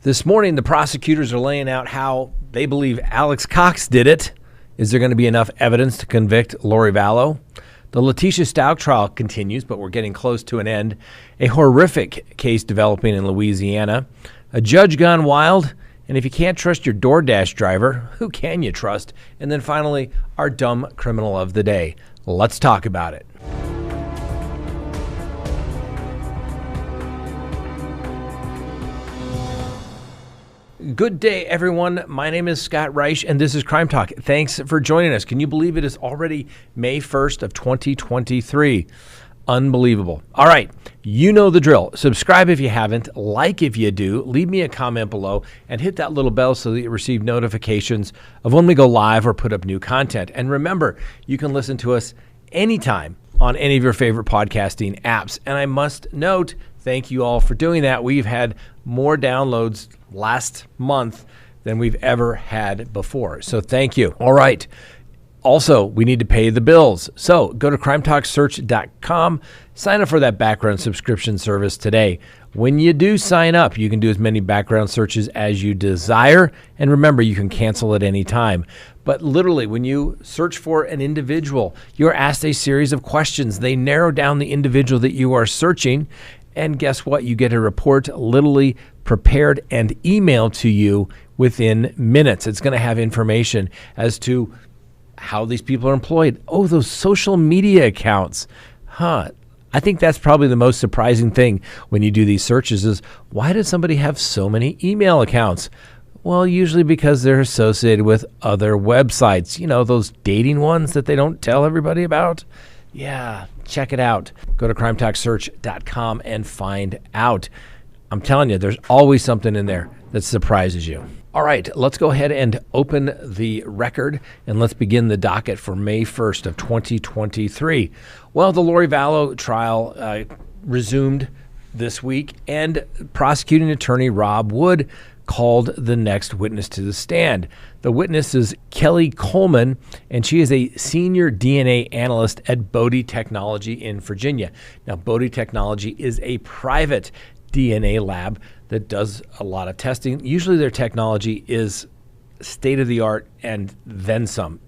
This morning, the prosecutors are laying out how they believe Alex Cox did it. Is there going to be enough evidence to convict Lori Vallow? The Letecia Stauch trial continues, but we're getting close to an end. A horrific case developing in Louisiana. A judge gone wild. And if you can't trust your DoorDash driver, who can you trust? And then finally, our dumb criminal of the day. Let's talk about it. Good day, everyone. My name is Scott Reich, and this is CrimeTalk. Thanks for joining us. Can you believe it is already May 1st of 2023? Unbelievable. All right, you know the drill. Subscribe if you haven't, like if you do, leave me a comment below, and hit that little bell so that you receive notifications of when we go live or put up new content. And remember, you can listen to us anytime on any of your favorite podcasting apps. And I must note, thank you all for doing that. We've had more downloads last month than we've ever had before. So thank you. All right. Also, we need to pay the bills. So go to crimetalksearch.com, sign up for that background subscription service today. When you do sign up, you can do as many background searches as you desire. And remember, you can cancel at any time. But literally, when you search for an individual, you're asked a series of questions. They narrow down the individual that you are searching. And guess what? You get a report literally prepared and emailed to you within minutes. It's going to have information as to how these people are employed. Oh, those social media accounts. I think that's probably the most surprising thing when you do these searches is, why does somebody have so many email accounts? Well, usually because they're associated with other websites. You know, those dating ones that they don't tell everybody about. Yeah, check it out. Go to crimetalksearch.com and find out. I'm telling you, there's always something in there that surprises you. All right, let's go ahead and open the record, and let's begin the docket for May 1st of 2023. Well, the Lori Vallow trial resumed this week, and prosecuting attorney Rob Wood called the next witness to the stand. The witness is Kelly Coleman, and she is a senior DNA analyst at Bodie Technology in Virginia. Now, Bodie Technology is a private DNA lab that does a lot of testing. Usually their technology is state-of-the-art and then some.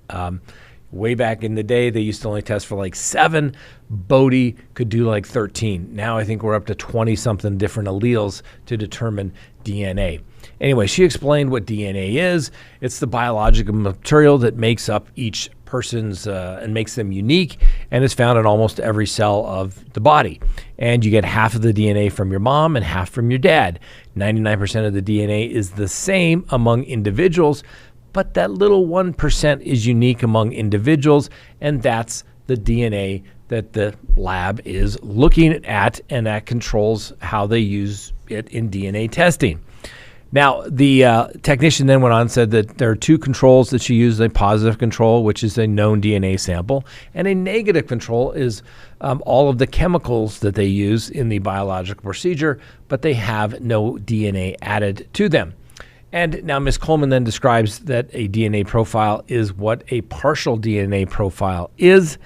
Way back in the day, they used to only test for like 7. Bodie could do like 13. Now I think we're up to 20-something different alleles to determine DNA. Anyway, she explained what DNA is. It's the biological material that makes up each person's and makes them unique, and is found in almost every cell of the body. And you get half of the DNA from your mom and half from your dad. 99% of the DNA is the same among individuals, but that little 1% is unique among individuals, and that's the DNA that the lab is looking at, and that controls how they use it in DNA testing. Now, the technician then went on and said that there are 2 controls that she used: a positive control, which is a known DNA sample, and a negative control is all of the chemicals that they use in the biological procedure, but they have no DNA added to them. And now Ms. Coleman then describes that a DNA profile is what a partial DNA profile is.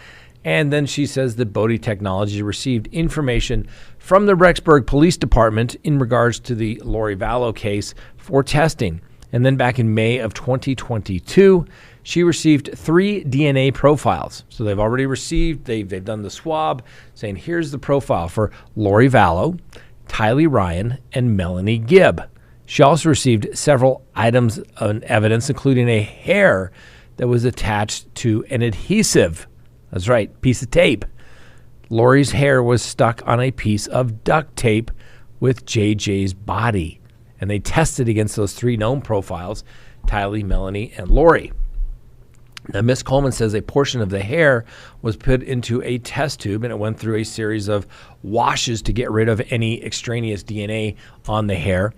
And then she says that Bodie Technology received information from the Rexburg Police Department in regards to the Lori Vallow case for testing. And then back in May of 2022, she received 3 DNA profiles. So they've already received, they've done the swab, saying here's the profile for Lori Vallow, Tylee Ryan, and Melanie Gibb. She also received several items of evidence, including a hair that was attached to an adhesive. That's right, piece of tape. Lori's hair was stuck on a piece of duct tape with JJ's body. And they tested against those 3 known profiles, Tylee, Melanie, and Lori. Now, Ms. Coleman says a portion of the hair was put into a test tube, and it went through a series of washes to get rid of any extraneous DNA on the hair.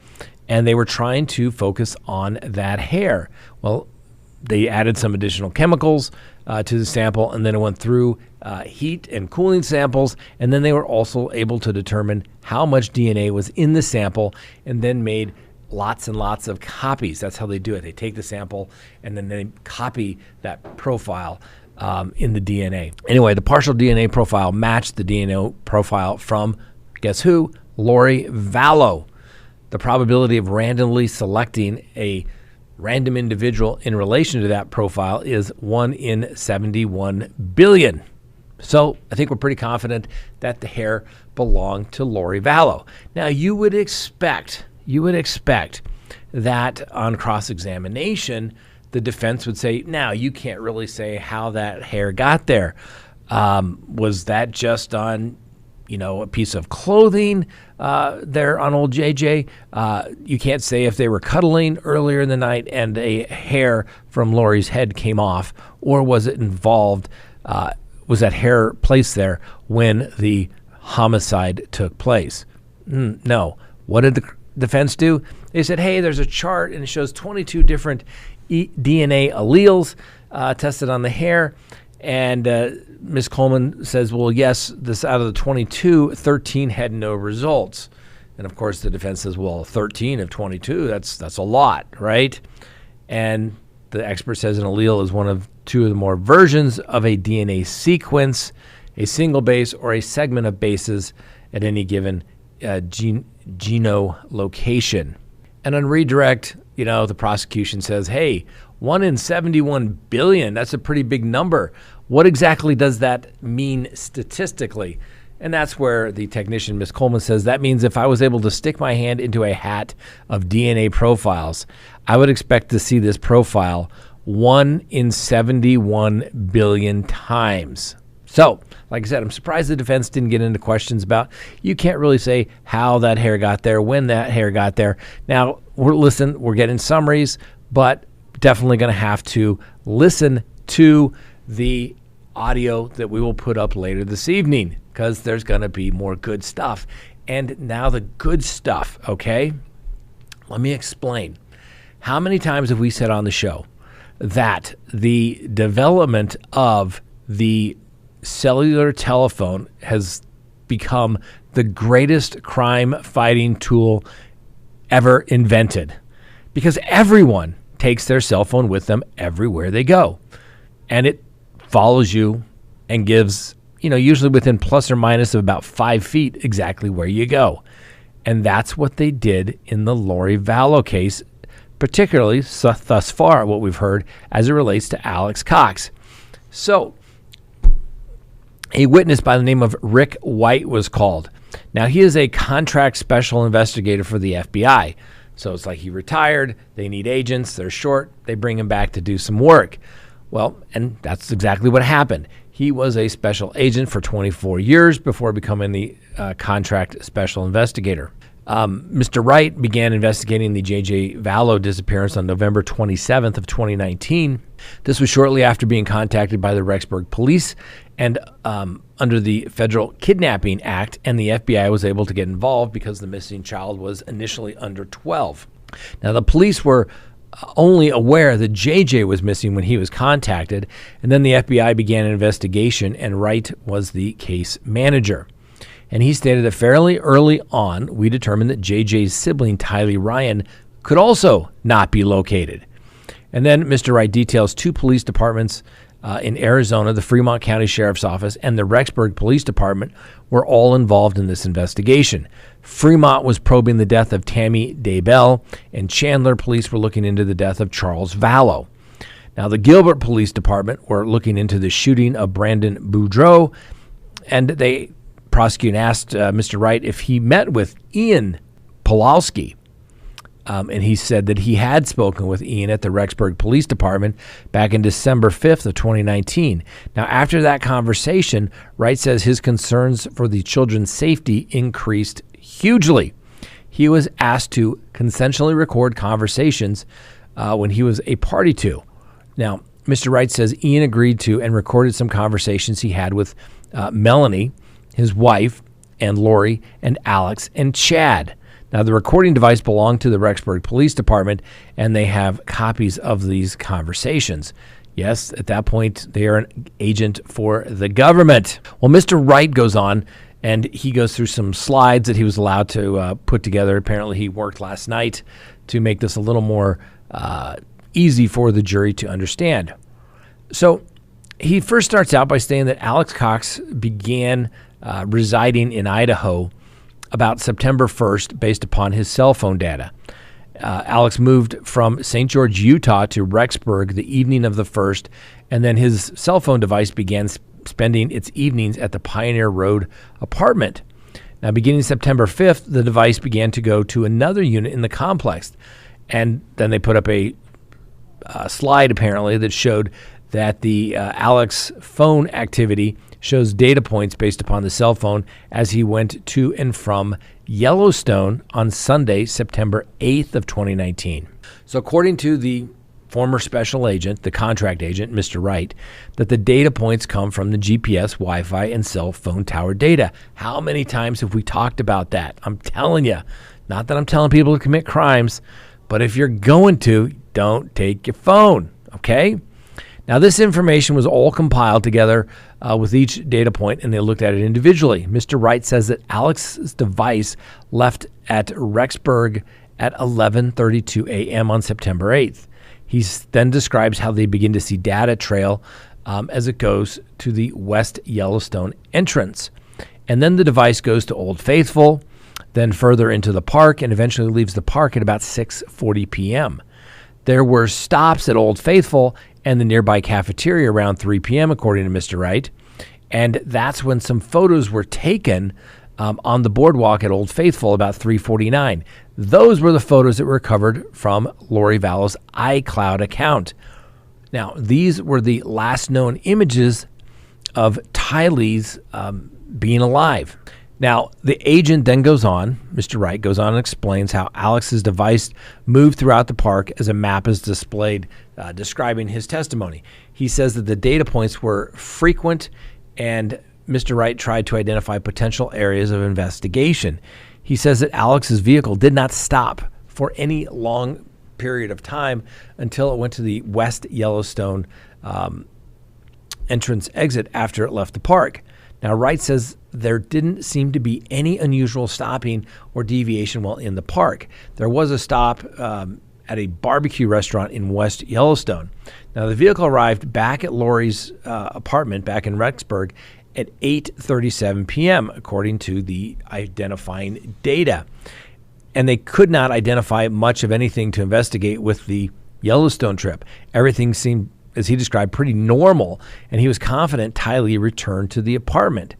And they were trying to focus on that hair. Well, they added some additional chemicals to the sample, and then it went through heat and cooling samples, and then they were also able to determine how much DNA was in the sample, and then made lots and lots of copies. That's how they do it. They take the sample, and then they copy that profile in the DNA. Anyway, the partial DNA profile matched the DNA profile from, guess who? Lori Vallow. The the probability of randomly selecting a random individual in relation to that profile is 1 in 71 billion. So I think we're pretty confident that the hair belonged to Lori Vallow. Now you would expect that on cross-examination, the defense would say, now you can't really say how that hair got there. Was that just on, a piece of clothing there on old JJ? You can't say if they were cuddling earlier in the night and a hair from Lori's head came off, or was it involved, was that hair placed there when the homicide took place? No. What did the defense do? They said, hey, there's a chart and it shows 22 different DNA alleles tested on the hair. And Ms. Coleman says, well, yes, this out of the 22, 13 had no results. And of course, the defense says, well, 13 of 22, that's a lot, right? And the expert says an allele is one of two of the more versions of a DNA sequence, a single base or a segment of bases at any given genolocation. And on redirect, the prosecution says, hey, 1 in 71 billion, that's a pretty big number. What exactly does that mean statistically? And that's where the technician, Ms. Coleman, says that means if I was able to stick my hand into a hat of DNA profiles, I would expect to see this profile 1 in 71 billion times. So, like I said, I'm surprised the defense didn't get into questions about, you can't really say how that hair got there, when that hair got there. Now, we're getting summaries, but definitely going to have to listen to the audio that we will put up later this evening, because there's going to be more good stuff. And now the good stuff, okay? Let me explain. How many times have we said on the show that the development of the cellular telephone has become the greatest crime-fighting tool ever invented? Because everyone takes their cell phone with them everywhere they go. And it follows you and gives, usually within plus or minus of about 5 feet exactly where you go. And that's what they did in the Lori Vallow case, particularly thus far, what we've heard as it relates to Alex Cox. So, a witness by the name of Rick White was called. Now, he is a contract special investigator for the FBI. So it's like he retired, they need agents, they're short, they bring him back to do some work. Well, and that's exactly what happened. He was a special agent for 24 years before becoming the contract special investigator. Mr. Wright began investigating the J.J. Vallow disappearance on November 27th of 2019. This was shortly after being contacted by the Rexburg police and under the Federal Kidnapping Act, and the FBI was able to get involved because the missing child was initially under 12. Now, the police were only aware that J.J. was missing when he was contacted, and then the FBI began an investigation, and Wright was the case manager. And he stated that fairly early on, we determined that J.J.'s sibling, Tylee Ryan, could also not be located. And then Mr. Wright details 2 police departments in Arizona, the Fremont County Sheriff's Office, and the Rexburg Police Department were all involved in this investigation. Fremont was probing the death of Tammy Daybell, and Chandler police were looking into the death of Charles Vallow. Now, the Gilbert Police Department were looking into the shooting of Brandon Boudreaux, and they prosecutor asked Mr. Wright if he met with Ian Pawlowski. And he said that he had spoken with Ian at the Rexburg Police Department back in December 5th of 2019. Now, after that conversation, Wright says his concerns for the children's safety increased hugely. He was asked to consensually record conversations when he was a party to. Now, Mr. Wright says Ian agreed to and recorded some conversations he had with Melanie, his wife, and Lori, and Alex, and Chad. Now, the recording device belonged to the Rexburg Police Department, and they have copies of these conversations. Yes, at that point, they are an agent for the government. Well, Mr. Wright goes on, and he goes through some slides that he was allowed to put together. Apparently, he worked last night to make this a little more easy for the jury to understand. So he first starts out by saying that Alex Cox began residing in Idaho about September 1st based upon his cell phone data. Alex moved from St. George, Utah to Rexburg the evening of the 1st, and then his cell phone device began spending its evenings at the Pioneer Road apartment. Now, beginning September 5th, the device began to go to another unit in the complex, and then they put up a slide, apparently, that showed that the Alex phone activity shows data points based upon the cell phone as he went to and from Yellowstone on Sunday, September 8th of 2019. So according to the former special agent, the contract agent, Mr. Wright, that the data points come from the GPS, Wi-Fi, and cell phone tower data. How many times have we talked about that? I'm telling you, not that I'm telling people to commit crimes, but if you're going to, don't take your phone, okay? Now, this information was all compiled together with each data point, and they looked at it individually. Mr. Wright says that Alex's device left at Rexburg at 11:32 a.m. on September 8th. He then describes how they begin to see data trail as it goes to the West Yellowstone entrance. And then the device goes to Old Faithful, then further into the park, and eventually leaves the park at about 6:40 p.m. There were stops at Old Faithful and the nearby cafeteria around 3 p.m., according to Mr. Wright. And that's when some photos were taken on the boardwalk at Old Faithful about 3:49. Those were the photos that were recovered from Lori Vallow's iCloud account. Now, these were the last known images of Tylee's being alive. Now, the agent then goes on, Mr. Wright goes on and explains how Alex's device moved throughout the park as a map is displayed describing his testimony. He says that the data points were frequent, and Mr. Wright tried to identify potential areas of investigation. He says that Alex's vehicle did not stop for any long period of time until it went to the West Yellowstone entrance exit after it left the park. Now, Wright says there didn't seem to be any unusual stopping or deviation while in the park. There was a stop at a barbecue restaurant in West Yellowstone. Now, the vehicle arrived back at Lori's apartment back in Rexburg at 8:37 p.m., according to the identifying data. And they could not identify much of anything to investigate with the Yellowstone trip. Everything seemed, as he described, pretty normal, and he was confident Tylee returned to the apartment.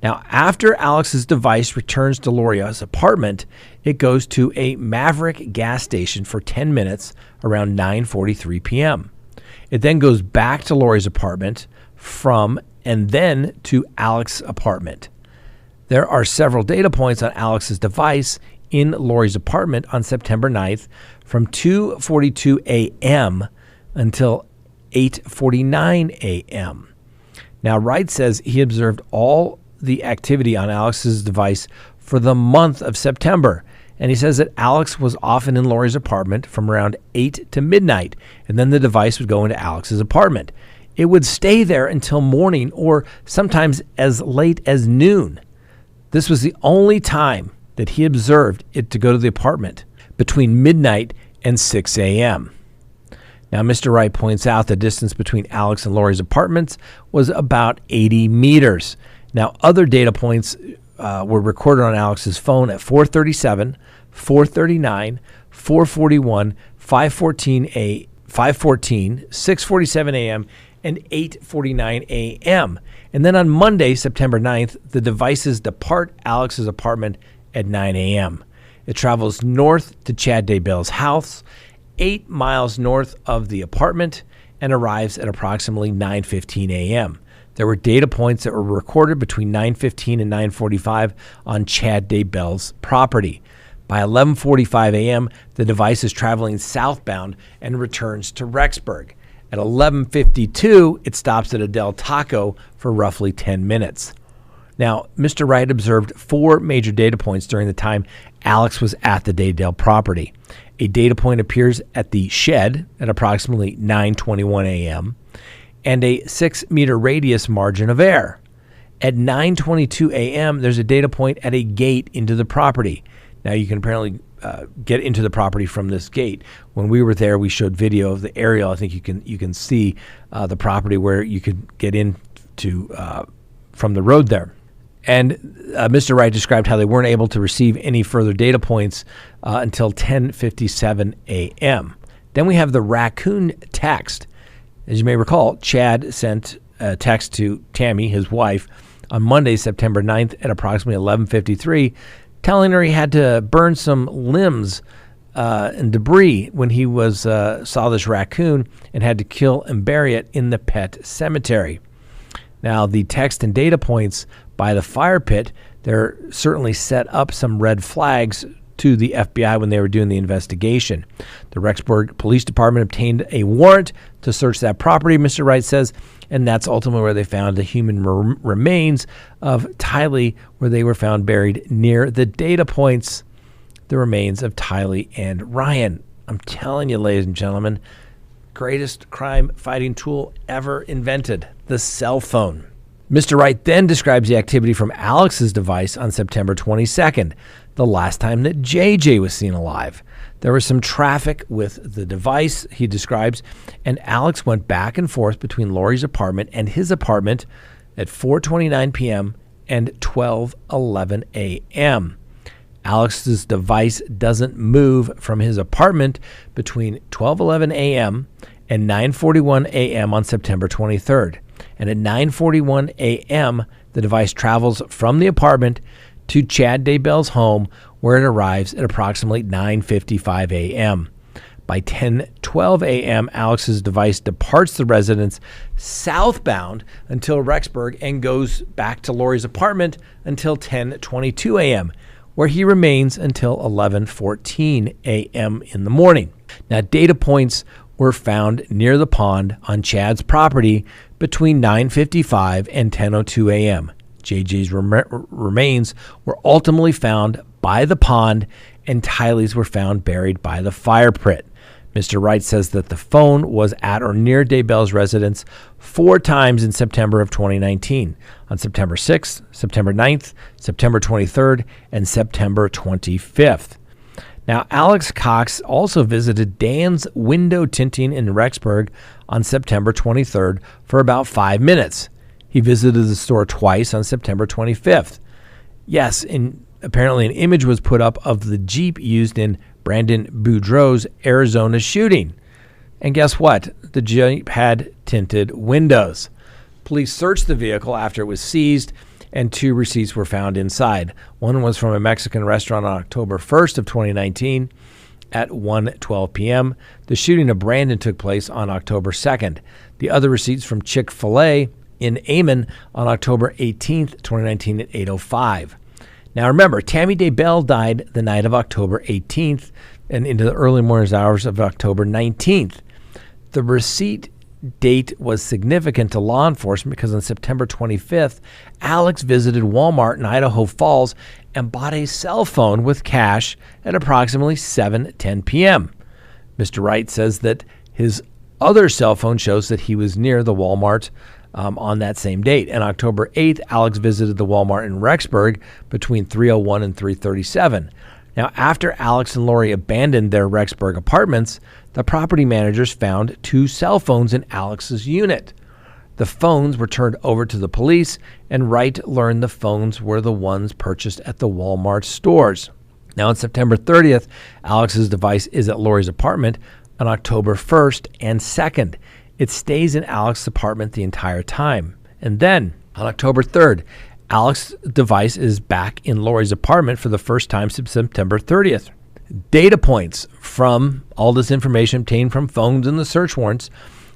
Now, after Alex's device returns to Lori's apartment, it goes to a Maverick gas station for 10 minutes around 9:43 p.m. It then goes back to Lori's apartment and then to Alex's apartment. There are several data points on Alex's device in Lori's apartment on September 9th from 2:42 a.m. until 8:49 a.m. Now, Wright says he observed all the activity on Alex's device for the month of September, and he says that Alex was often in Lori's apartment from around 8 to midnight, and then the device would go into Alex's apartment. It would stay there until morning or sometimes as late as noon. This was the only time that he observed it to go to the apartment, between midnight and 6 a.m. Now, Mr. Wright points out the distance between Alex and Lori's apartments was about 80 meters. Now, other data points were recorded on Alex's phone at 4:37, 4:39, 4:41, 5:14, 6:47 a.m., and 8:49 a.m. And then on Monday, September 9th, the devices depart Alex's apartment at 9 a.m. It travels north to Chad Daybell's house, 8 miles north of the apartment, and arrives at approximately 9:15 a.m. There were data points that were recorded between 9:15 and 9:45 on Chad Daybell's property. By 11:45 a.m., the device is traveling southbound and returns to Rexburg. At 11:52, it stops at a Del Taco for roughly 10 minutes. Now, Mr. Wright observed 4 major data points during the time Alex was at the Daydale property. A data point appears at the shed at approximately 9:21 a.m. and a 6-meter radius margin of air. At 9:22 a.m., there's a data point at a gate into the property. Now, you can apparently get into the property from this gate. When we were there, we showed video of the aerial. I think you can see the property where you could get in to from the road there. And Mr. Wright described how they weren't able to receive any further data points until 10:57 a.m. Then we have the raccoon text. As you may recall, Chad sent a text to Tammy, his wife, on Monday, September 9th at approximately 11:53, telling her he had to burn some limbs and debris when he saw this raccoon and had to kill and bury it in the pet cemetery. Now, the text and data points by the fire pit, they're certainly set up some red flags to the FBI when they were doing the investigation. The Rexburg Police Department obtained a warrant to search that property, Mr. Wright says, and that's ultimately where they found the human remains of Tylee, where they were found buried near the data points, the remains of Tylee and Ryan. I'm telling you, ladies and gentlemen, greatest crime-fighting tool ever invented, the cell phone. Mr. Wright then describes the activity from Alex's device on September 22nd, the last time that JJ was seen alive. There was some traffic with the device, he describes, and Alex went back and forth between Lori's apartment and his apartment at 4:29 p.m. and 12:11 a.m. Alex's device doesn't move from his apartment between 12:11 a.m. and 9:41 a.m. on September 23rd. And at 9:41 a.m., the device travels from the apartment to Chad Daybell's home, where it arrives at approximately 9:55 a.m. By 10:12 a.m., Alex's device departs the residence southbound until Rexburg and goes back to Lori's apartment until 10:22 a.m., where he remains until 11:14 a.m. in the morning. Now, data points were found near the pond on Chad's property between 9:55 and 10:02 a.m. JJ's remains were ultimately found by the pond, and Tylee's were found buried by the fire pit. Mr. Wright says that the phone was at or near Daybell's residence 4 times in September of 2019, on September 6th, September 9th, September 23rd, and September 25th. Now, Alex Cox also visited Dan's Window Tinting in Rexburg on September 23rd for about 5 minutes. He visited the store twice on September 25th. Yes, and apparently an image was put up of the Jeep used in Brandon Boudreaux's Arizona shooting. And guess what? The Jeep had tinted windows. Police searched the vehicle after it was seized, and 2 receipts were found inside. One was from a Mexican restaurant on October 1st of 2019 at 1:12 p.m. The shooting of Brandon took place on October 2nd. The other receipts from Chick-fil-A in Amon on October 18th, 2019 at 8:05. Now remember, Tammy Daybell died the night of October 18th and into the early morning hours of October 19th. The receipt date was significant to law enforcement because on September 25th, Alex visited Walmart in Idaho Falls and bought a cell phone with cash at approximately 7:10 p.m. Mr. Wright says that his other cell phone shows that he was near the Walmart on that same date. And October 8th, Alex visited the Walmart in Rexburg between 3:01 and 3:37. Now, after Alex and Lori abandoned their Rexburg apartments, the property managers found 2 cell phones in Alex's unit. The phones were turned over to the police, and Wright learned the phones were the ones purchased at the Walmart stores. Now, on September 30th, Alex's device is at Lori's apartment on October 1st and 2nd. It stays in Alex's apartment the entire time. And then, on October 3rd, Alex's device is back in Lori's apartment for the first time since September 30th. Data points from all this information obtained from phones and the search warrants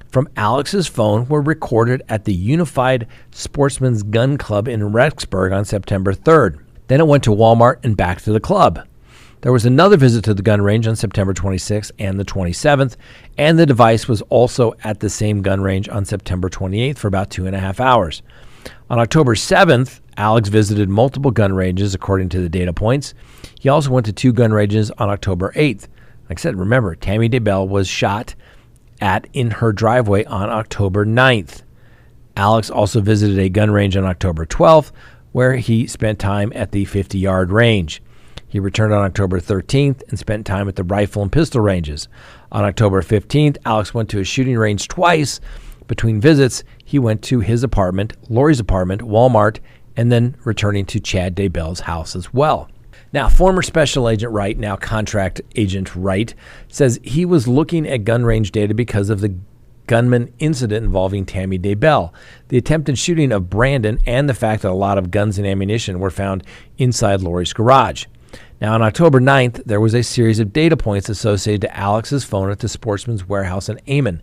from Alex's phone were recorded at the Unified Sportsman's Gun Club in Rexburg on September 3rd. Then it went to Walmart and back to the club. There was another visit to the gun range on September 26th and the 27th, and the device was also at the same gun range on September 28th for about 2.5 hours. On October 7th, Alex visited multiple gun ranges according to the data points. He also went to 2 gun ranges on October 8th. Like I said, remember, Tammy Daybell was shot at in her driveway on October 9th. Alex also visited a gun range on October 12th, where he spent time at the 50-yard range. He returned on October 13th and spent time at the rifle and pistol ranges. On October 15th, Alex went to a shooting range twice. Between visits, he went to his apartment, Lori's apartment, Walmart, and then returning to Chad Daybell's house as well. Now, former Special Agent Wright, now Contract Agent Wright, says he was looking at gun range data because of the gunman incident involving Tammy Daybell, the attempted shooting of Brandon, and the fact that a lot of guns and ammunition were found inside Lori's garage. Now, on October 9th, there was a series of data points associated to Alex's phone at the Sportsman's Warehouse in Amon.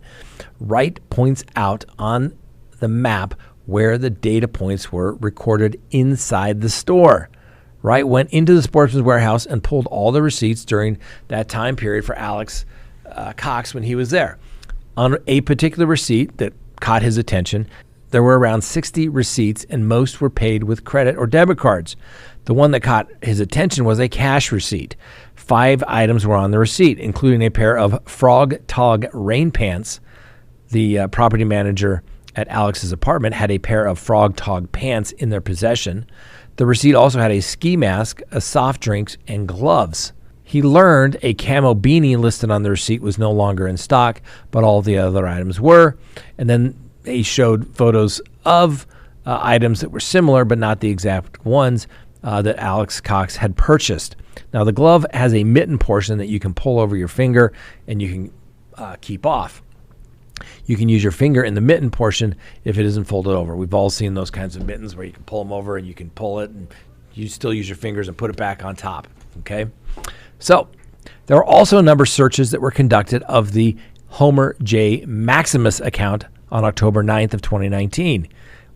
Wright points out on the map where the data points were recorded inside the store. Wright went into the Sportsman's Warehouse and pulled all the receipts during that time period for Alex Cox when he was there. On a particular receipt that caught his attention, there were around 60 receipts, and most were paid with credit or debit cards. The one that caught his attention was a cash receipt. 5 items were on the receipt, including a pair of Frog Tog rain pants. The property manager at Alex's apartment had a pair of Frog Tog pants in their possession. The receipt also had a ski mask, a soft drinks, and gloves. He learned a camo beanie listed on the receipt was no longer in stock, but all the other items were. And then he showed photos of items that were similar, but not the exact ones that Alex Cox had purchased. Now, the glove has a mitten portion that you can pull over your finger and you can keep off. You can use your finger in the mitten portion if it isn't folded over. We've all seen those kinds of mittens where you can pull them over and you can pull it and you still use your fingers and put it back on top. Okay? So there were also a number of searches that were conducted of the Homer J. Maximus account on October 9th of 2019.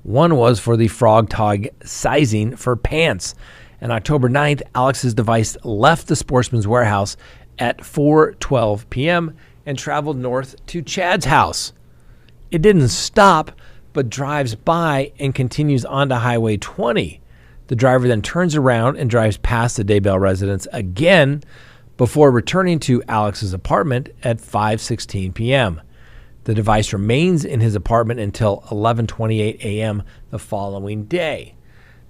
One was for the Frog Tog sizing for pants. On October 9th, Alex's device left the Sportsman's Warehouse at 4:12 p.m. and traveled north to Chad's house. It didn't stop, but drives by and continues onto Highway 20. The driver then turns around and drives past the Daybell residence again before returning to Alex's apartment at 5:16 p.m. The device remains in his apartment until 11:28 a.m. the following day.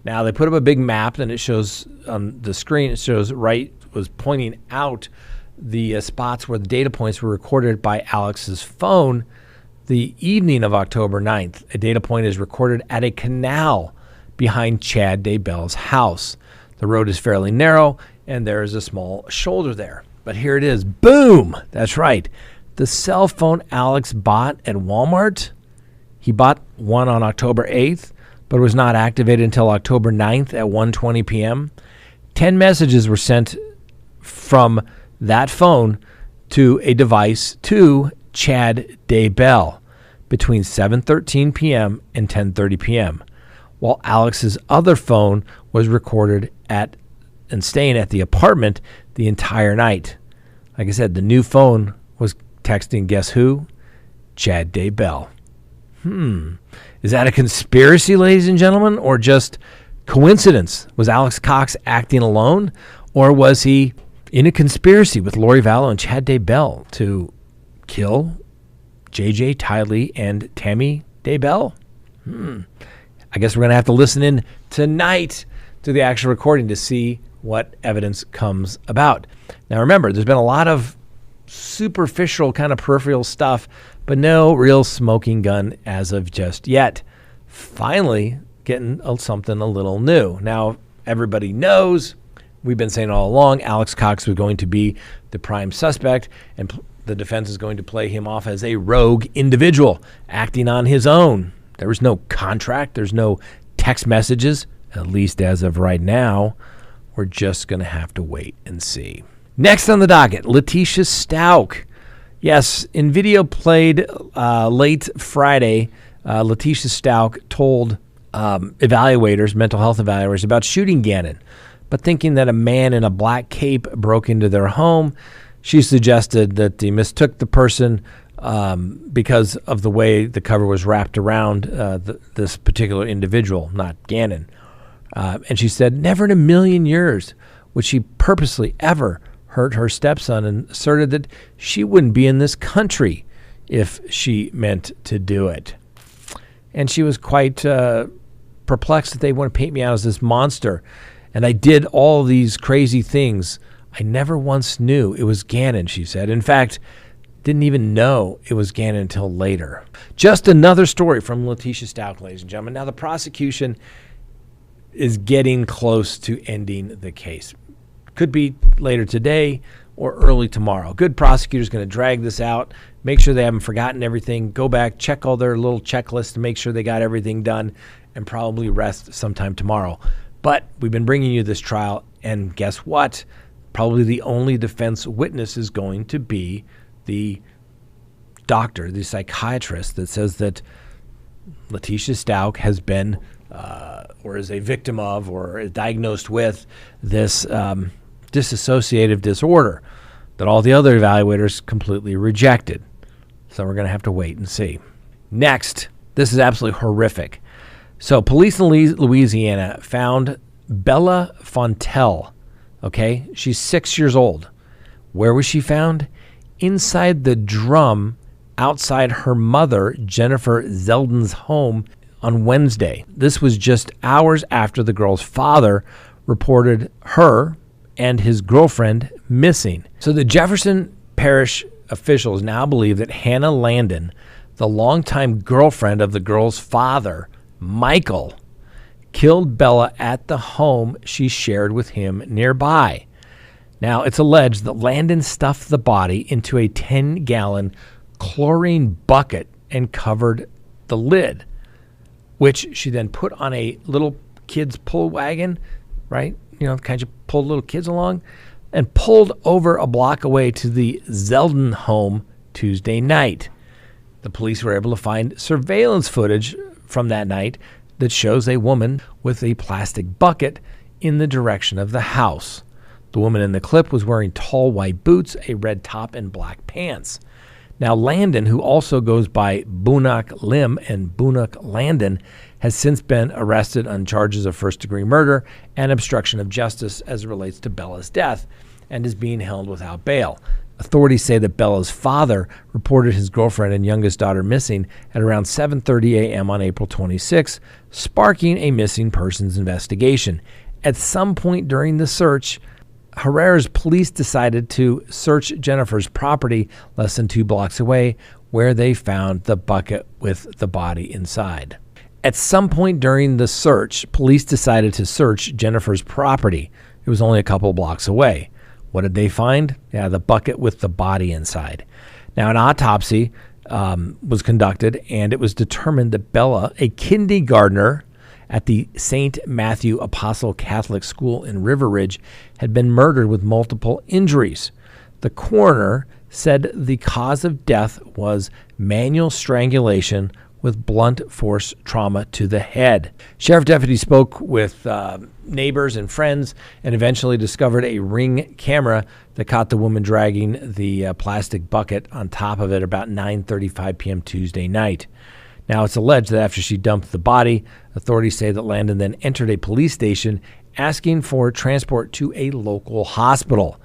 Now, they put up a big map, and it shows on the screen, it shows Wright was pointing out the spots where the data points were recorded by Alex's phone the evening of October 9th. A data point is recorded at a canal behind Chad Daybell's house. The road is fairly narrow, and there is a small shoulder there. But here it is. Boom! That's right. The cell phone Alex bought at Walmart, he bought one on October 8th, but was not activated until October 9th at 1:20 p.m. 10 messages were sent from that phone to a device to Chad Daybell between 7:13 p.m. and 10:30 p.m., while Alex's other phone was recorded at and staying at the apartment the entire night. Like I said, the new phone was texting, guess who? Chad Daybell. Is that a conspiracy, ladies and gentlemen, or just coincidence? Was Alex Cox acting alone, or was he in a conspiracy with Lori Vallow and Chad Daybell to kill JJ Tiley and Tammy Daybell? I guess we're going to have to listen in tonight to the actual recording to see what evidence comes about. Now, remember, there's been a lot of superficial kind of peripheral stuff, but no real smoking gun as of just yet. Finally, getting something a little new. Now, everybody knows, we've been saying all along, Alex Cox was going to be the prime suspect, and the defense is going to play him off as a rogue individual acting on his own. There was no contract. There's no text messages, at least as of right now. We're just going to have to wait and see. Next on the docket, Letecia Stauch. Yes, in video played late Friday, Letecia Stauch told evaluators, mental health evaluators, about shooting Gannon. But thinking that a man in a black cape broke into their home, she suggested that he mistook the person because of the way the cover was wrapped around this particular individual, not Gannon. And she said, never in a million years would she purposely ever hurt her stepson, and asserted that she wouldn't be in this country if she meant to do it. And she was quite perplexed that they want to paint me out as this monster. And I did all these crazy things. I never once knew it was Gannon, she said. In fact, didn't even know it was Gannon until later. Just another story from Letecia Stauch, ladies and gentlemen. Now, the prosecution is getting close to ending the case. Could be later today or early tomorrow. Good prosecutor's going to drag this out, make sure they haven't forgotten everything, go back, check all their little checklists to make sure they got everything done, and probably rest sometime tomorrow. But we've been bringing you this trial, and guess what? Probably the only defense witness is going to be the doctor, the psychiatrist that says that Letecia Stauch has been or is a victim of or is diagnosed with this dissociative disorder that all the other evaluators completely rejected. So we're going to have to wait and see. Next, this is absolutely horrific. So police in Louisiana found Bella Fontel. Okay, she's 6 years old. Where was she found? Inside the drum outside her mother, Jennifer Zeldin's home on Wednesday. This was just hours after the girl's father reported her and his girlfriend missing. So the Jefferson Parish officials now believe that Hannah Landon, the longtime girlfriend of the girl's father, Michael, killed Bella at the home she shared with him nearby. Now, it's alleged that Landon stuffed the body into a 10-gallon chlorine bucket and covered the lid, which she then put on a little kid's pull wagon, right? You know, kind of pulled little kids along, and pulled over a block away to the Zeldin home Tuesday night. The police were able to find surveillance footage from that night that shows a woman with a plastic bucket in the direction of the house. The woman in the clip was wearing tall white boots, a red top, and black pants. Now, Landon, who also goes by Bunuk Lim and Bunuk Landon, has since been arrested on charges of first-degree murder and obstruction of justice as it relates to Bella's death and is being held without bail. Authorities say that Bella's father reported his girlfriend and youngest daughter missing at around 7:30 a.m. on April 26, sparking a missing persons investigation. At some point during the search, Herrera's police decided to search Jennifer's property less than 2 blocks away, where they found the bucket with the body inside. At some point during the search, police decided to search Jennifer's property. It was only a couple blocks away. What did they find? Yeah, the bucket with the body inside. Now, an autopsy was conducted, and it was determined that Bella, a kindergartner at the St. Matthew Apostle Catholic School in River Ridge, had been murdered with multiple injuries. The coroner said the cause of death was manual strangulation with blunt force trauma to the head. Sheriff deputies spoke with neighbors and friends and eventually discovered a Ring camera that caught the woman dragging the plastic bucket on top of it about 9:35 p.m. Tuesday night. Now, it's alleged that after she dumped the body, authorities say that Landon then entered a police station asking for transport to a local hospital.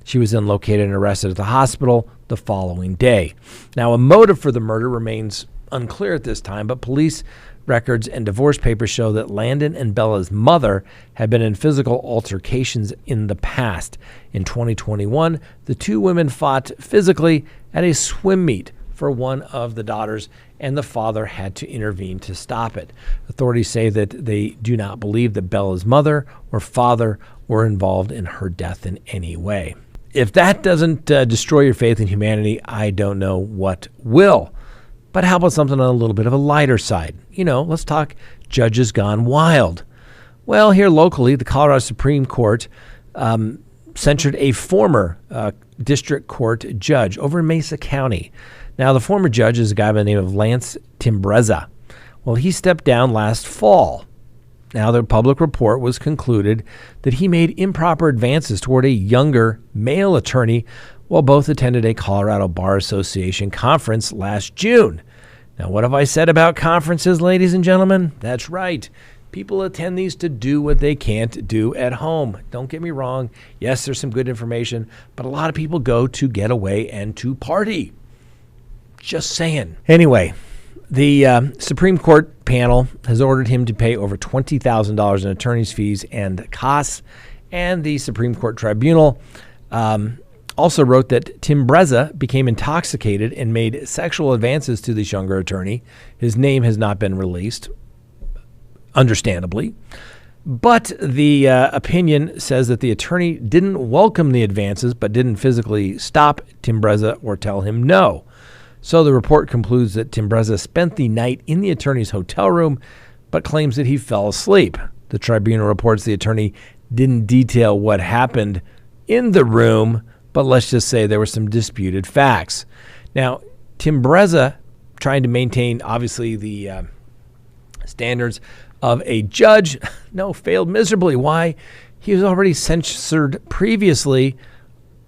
She was then located and arrested at the hospital the following day. Now, a motive for the murder remains unclear at this time, but police records and divorce papers show that Landon and Bella's mother had been in physical altercations in the past. In 2021, the two women fought physically at a swim meet for one of the daughters, and the father had to intervene to stop it. Authorities say that they do not believe that Bella's mother or father were involved in her death in any way. If that doesn't destroy your faith in humanity, I don't know what will. But how about something on a little bit of a lighter side? You know, let's talk judges gone wild. Well, here locally, the Colorado Supreme Court censured a former district court judge over in Mesa County. Now, the former judge is a guy by the name of Lance Timbreza. Well, he stepped down last fall. Now, the public report was concluded that he made improper advances toward a younger male attorney while both attended a Colorado Bar Association conference last June. Now, what have I said about conferences, ladies and gentlemen? That's right. People attend these to do what they can't do at home. Don't get me wrong. Yes, there's some good information, but a lot of people go to get away and to party. Just saying. Anyway, the Supreme Court panel has ordered him to pay over $20,000 in attorney's fees and costs, and the Supreme Court Tribunal also wrote that Timbreza became intoxicated and made sexual advances to this younger attorney. His name has not been released, understandably. But the opinion says that the attorney didn't welcome the advances, but didn't physically stop Timbreza or tell him no. So the report concludes that Timbreza spent the night in the attorney's hotel room, but claims that he fell asleep. The tribunal reports the attorney didn't detail what happened in the room, but let's just say there were some disputed facts. Now, Timbreza, trying to maintain, obviously, the standards of a judge, failed miserably. Why? He was already censured previously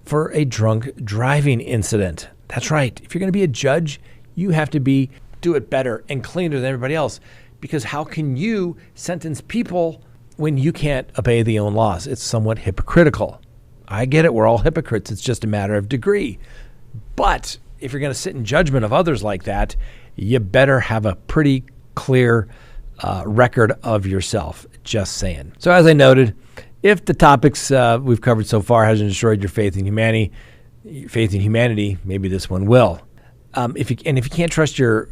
for a drunk driving incident. That's right. If you're going to be a judge, you have to do it better and cleaner than everybody else. Because how can you sentence people when you can't obey the own laws? It's somewhat hypocritical. I get it. We're all hypocrites. It's just a matter of degree. But if you're going to sit in judgment of others like that, you better have a pretty clear record of yourself. Just saying. So as I noted, if the topics we've covered so far hasn't destroyed your faith in humanity, maybe this one will. If you can't trust your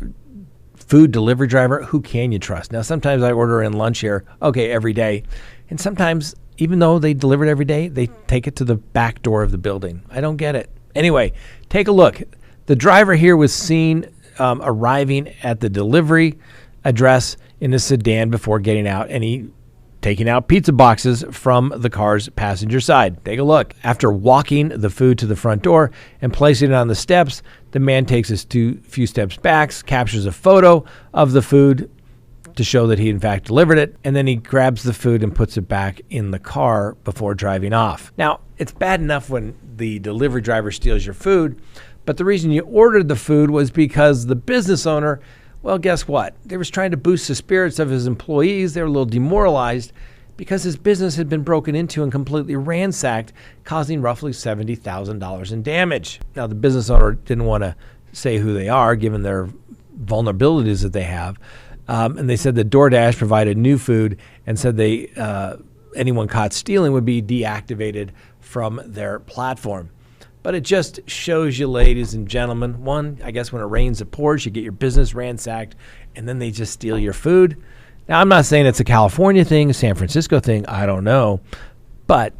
food delivery driver, who can you trust? Now, sometimes I order in lunch here, every day. And sometimes, even though they deliver it every day, they take it to the back door of the building. I don't get it. Anyway, take a look. The driver here was seen arriving at the delivery address in a sedan before getting out, and he taking out pizza boxes from the car's passenger side. Take a look. After walking the food to the front door and placing it on the steps, the man takes his few steps back, captures a photo of the food to show that he in fact delivered it, and then he grabs the food and puts it back in the car before driving off. Now, it's bad enough when the delivery driver steals your food, but the reason you ordered the food was because the business owner, well, guess what? They was trying to boost the spirits of his employees. They were a little demoralized because his business had been broken into and completely ransacked, causing roughly $70,000 in damage. Now, the business owner didn't want to say who they are, given their vulnerabilities that they have. And they said that DoorDash provided new food and said anyone caught stealing would be deactivated from their platform. But it just shows you, ladies and gentlemen, one, I guess when it rains, it pours. You get your business ransacked, and then they just steal your food. Now, I'm not saying it's a California thing, a San Francisco thing. I don't know. But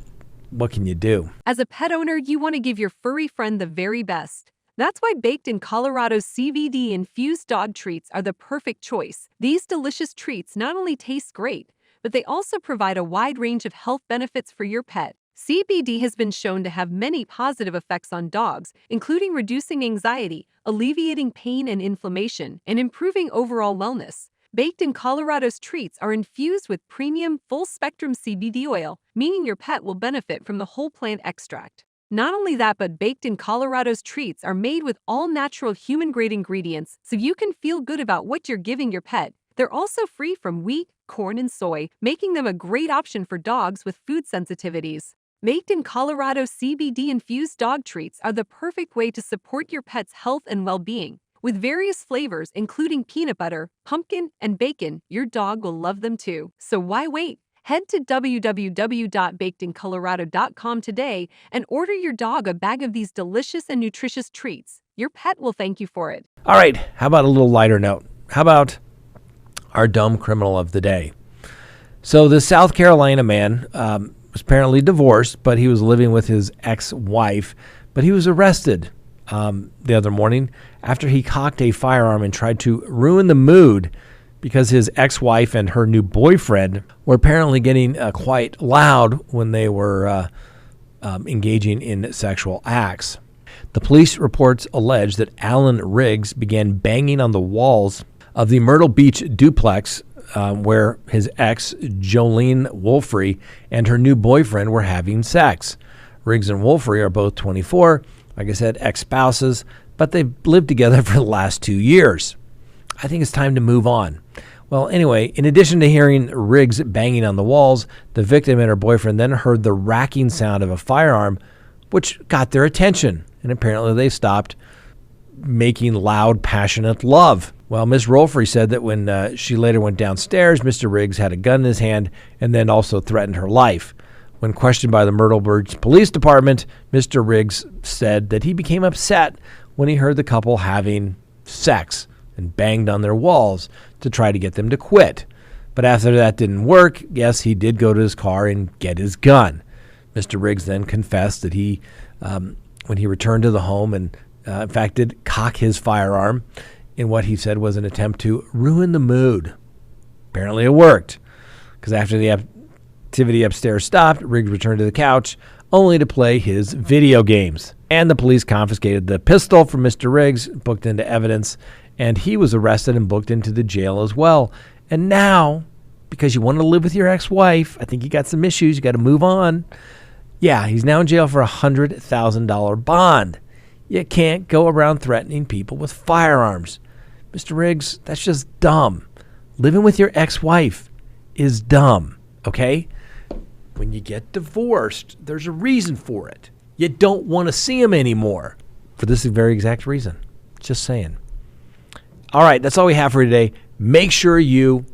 what can you do? As a pet owner, you want to give your furry friend the very best. That's why Baked in Colorado's CBD-infused dog treats are the perfect choice. These delicious treats not only taste great, but they also provide a wide range of health benefits for your pet. CBD has been shown to have many positive effects on dogs, including reducing anxiety, alleviating pain and inflammation, and improving overall wellness. Baked in Colorado's treats are infused with premium, full-spectrum CBD oil, meaning your pet will benefit from the whole plant extract. Not only that, but Baked in Colorado's treats are made with all-natural human-grade ingredients, so you can feel good about what you're giving your pet. They're also free from wheat, corn, and soy, making them a great option for dogs with food sensitivities. Baked in Colorado CBD-infused dog treats are the perfect way to support your pet's health and well-being. With various flavors, including peanut butter, pumpkin, and bacon, your dog will love them too. So why wait? Head to www.bakedincolorado.com today and order your dog a bag of these delicious and nutritious treats. Your pet will thank you for it. All right, how about a little lighter note? How about our dumb criminal of the day? So the South Carolina man was apparently divorced, but he was living with his ex-wife, but he was arrested the other morning after he cocked a firearm and tried to ruin the mood because his ex-wife and her new boyfriend were apparently getting quite loud when they were engaging in sexual acts. The police reports allege that Alan Riggs began banging on the walls of the Myrtle Beach duplex where his ex, Jolene Wolfrey, and her new boyfriend were having sex. Riggs and Wolfrey are both 24, like I said, ex-spouses, but they've lived together for the last 2 years. I think it's time to move on. Well, anyway, in addition to hearing Riggs banging on the walls, the victim and her boyfriend then heard the racking sound of a firearm, which got their attention, and apparently they stopped making loud, passionate love. Well, Miss Wolfrey said that when she later went downstairs, Mr. Riggs had a gun in his hand and then also threatened her life. When questioned by the Myrtle Beach Police Department, Mr. Riggs said that he became upset when he heard the couple having sex and banged on their walls to try to get them to quit. But after that didn't work, yes, he did go to his car and get his gun. Mr. Riggs then confessed that he, when he returned to the home and, in fact, did cock his firearm in what he said was an attempt to ruin the mood. Apparently it worked, because after the activity upstairs stopped, Riggs returned to the couch only to play his video games. And the police confiscated the pistol from Mr. Riggs, booked into evidence, and he was arrested and booked into the jail as well. And now, because you want to live with your ex-wife, I think you got some issues, you got to move on. Yeah, he's now in jail for a $100,000 bond. You can't go around threatening people with firearms. Mr. Riggs, that's just dumb. Living with your ex-wife is dumb, okay? When you get divorced, there's a reason for it. You don't want to see him anymore for this very exact reason. Just saying. All right, that's all we have for today. Make sure you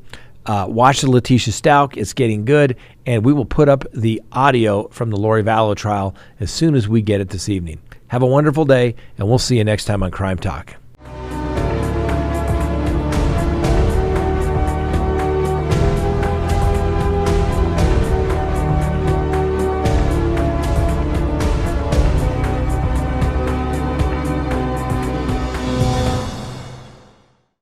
watch the Letecia Stauch. It's getting good, and we will put up the audio from the Lori Vallow trial as soon as we get it this evening. Have a wonderful day, and we'll see you next time on Crime Talk.